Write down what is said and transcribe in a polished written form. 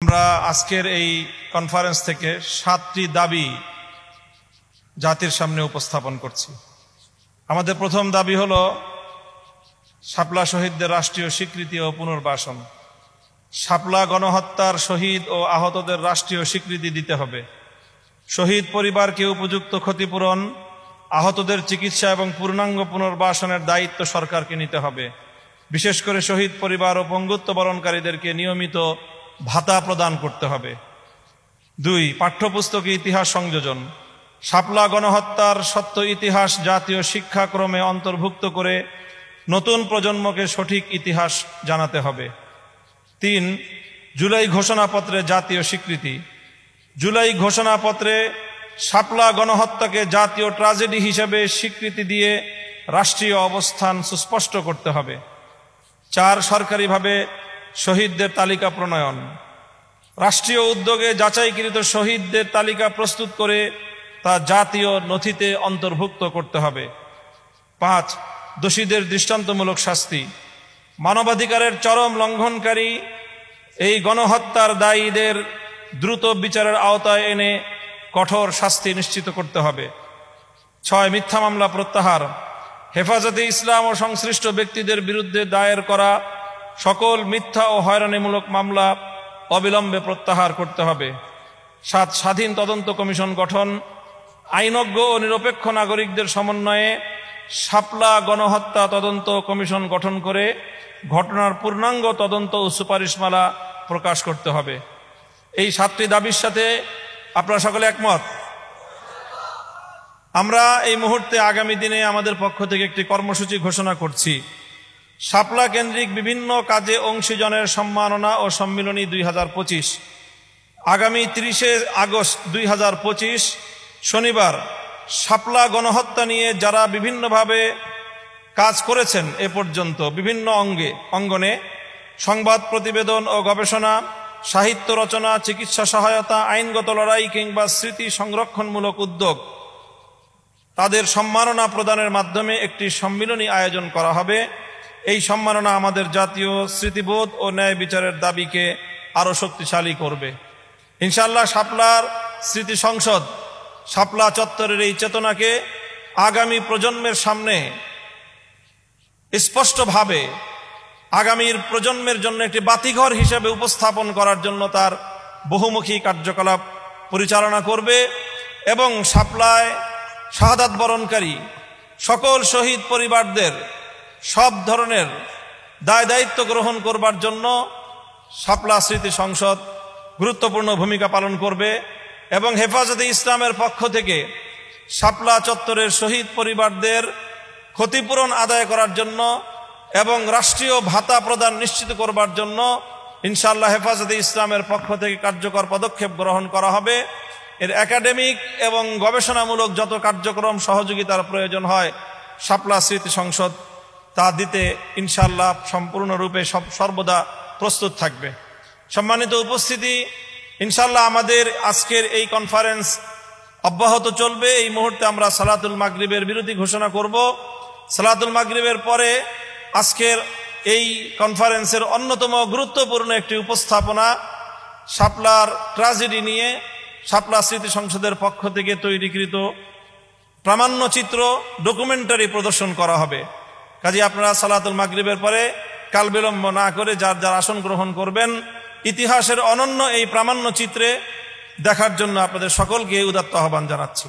আমরা আজকের এই কনফারেন্স থেকে 7টি দাবি জাতির সামনে উপস্থাপন করছি। আমাদের প্রথম দাবি হলো শাপলা শহীদদের রাষ্ট্রীয় স্বীকৃতি ও পুনর্বাসন। শাপলা গণহত্যার শহীদ ও আহতদের রাষ্ট্রীয় স্বীকৃতি দিতে হবে। শহীদ পরিবারকে উপযুক্ত ক্ষতিপূরণ, আহতদের চিকিৎসা এবং পূর্ণাঙ্গ পুনর্বাসনের দায়িত্ব সরকারকে নিতে হবে। বিশেষ করে শহীদ পরিবার ও পঙ্গুত্ব বরণকারীদেরকে নিয়মিত ভাতা প্রদান করতে হবে। 2. পাঠ্যপুস্তকে ইতিহাস সংযোজন। শাপলা গণহত্যার সত্য ইতিহাস জাতীয় শিক্ষাক্রমে অন্তর্ভুক্ত করে নতুন প্রজন্মকে সঠিক ইতিহাস জানাতে হবে। 3. জুলাই ঘোষণাপত্রে জাতীয় স্বীকৃতি। জুলাই ঘোষণাপত্রে শাপলা গণহত্যাকে জাতীয় ট্র্যাজেডি হিসেবে স্বীকৃতি দিয়ে রাষ্ট্রীয় অবস্থান সুস্পষ্ট করতে হবে। 4. সরকারিভাবে শহীদদের তালিকা প্রণয়ন। রাষ্ট্রীয় উদ্যোগে যাচাইকৃত শহীদদের তালিকা প্রস্তুত করে তা জাতীয় নথিতে অন্তর্ভুক্ত করতে হবে। 5. দোষীদের দৃষ্টান্তমূলক শাস্তি। মানবাধিকারের চরম লঙ্ঘনকারী এই গণহত্যার দায়ীদের দ্রুত বিচারের আওতায় এনে কঠোর শাস্তি নিশ্চিত করতে হবে। 6. মিথ্যা মামলা প্রত্যাহার। হেফাজতে ইসলাম ও সংশ্লিষ্ট ব্যক্তিদের বিরুদ্ধে দায়ের করা সকল মিথ্যা ও হয়রানিমূলক মামলা অবিলম্বে প্রত্যাহার করতে হবে। 7. স্বাধীন তদন্ত কমিশন গঠন। আইনজ্ঞ ও নিরপেক্ষ নাগরিকদের সমন্বয়ে শাপলা গণহত্যা তদন্ত কমিশন গঠন করে ঘটনার পূর্ণাঙ্গ তদন্ত ও সুপারিশমালা প্রকাশ করতে হবে। এই 7টি দাবির সাথে আপনারা সকলে একমত? আমরা এই মুহূর্তে আগামী দিনে আমাদের পক্ষ থেকে একটি কর্মসূচি ঘোষণা করছি। শাপলা কেন্দ্রিক বিভিন্ন কাজে অংশীজনের সম্মাননা ও সম্মিলনী 2025। আগামী 30 আগস্ট 2025 শনিবার শাপলা গণহত্যা নিয়ে যারা বিভিন্নভাবে কাজ করেছেন এ পর্যন্ত বিভিন্ন অঙ্গনে সংবাদ প্রতিবেদন ও গবেষণা, সাহিত্য রচনা, চিকিৎসা সহায়তা, আইনগত লড়াই কিংবা স্মৃতি সংরক্ষণমূলক উদ্যোগ, তাদের সম্মাননা প্রদানের মাধ্যমে একটি সম্মিলনী আয়োজন করা হবে। এই সম্মাননা আমাদের জাতীয় স্মৃতিবোধ ও ন্যায় বিচারের দাবিকে আরো শক্তিশালী করবে ইনশাআল্লাহ। শাপলার স্মৃতি সংসদ শাপলা চত্বরের এই চেতনাকে আগামী প্রজন্মের সামনে স্পষ্টভাবে আগামীর প্রজন্মের জন্য একটি বাতিঘর হিসেবে উপস্থাপন করার জন্য তার বহুমুখী কার্যকলাপ পরিচালনা করবে এবং শাপলায় শাহাদাত বরণকারী সকল শহীদ পরিবারদের সব ধরনের দায় দায়িত্ব গ্রহণ করবার জন্য শাপলা স্মৃতি সংসদ গুরুত্বপূর্ণ ভূমিকা পালন করবে এবং হেফাজতে ইসলামের পক্ষ থেকে শাপলা চত্বরের শহীদ পরিবারদের ক্ষতিপূরণ আদায় করার জন্য এবং রাষ্ট্রীয় ভাতা প্রদান নিশ্চিত করবার জন্য ইনশাআল্লাহ হেফাজতে ইসলামের পক্ষ থেকে কার্যকর পদক্ষেপ গ্রহণ করা হবে। এর একাডেমিক এবং গবেষণামূলক যত কার্যক্রম সহযোগিতার প্রয়োজন হয় শাপলা স্মৃতি সংসদ তা দিতে ইনশাআল্লাহ সম্পূর্ণরূপে সর্বদা প্রস্তুত থাকবে। সম্মানিত উপস্থিতি, ইনশাআল্লাহ আমাদের আজকের এই কনফারেন্স অব্যাহত চলবে। এই মুহূর্তে আমরা সালাতুল মাগরিবের বিরতি ঘোষণা করব। সালাতুল মাগরিবের পরে আজকের এই কনফারেন্সের অন্যতম গুরুত্বপূর্ণ একটি উপস্থাপনা শাপলার ট্র্যাজেডি নিয়ে শাপলা স্মৃতি সংসদের পক্ষ থেকে তৈরিকৃত প্রামাণ্যচিত্র ডকুমেন্টারি প্রদর্শন করা হবে। কাজে আপনারা সালাতুল মাগরিবের পরে কাল বিলম্ব না করে যার যার আসন গ্রহণ করবেন। ইতিহাসের অনন্য এই প্রামাণ্যচিত্রে দেখার জন্য আপনাদের সকলকে উদাত্ত আহ্বান জানাচ্ছি।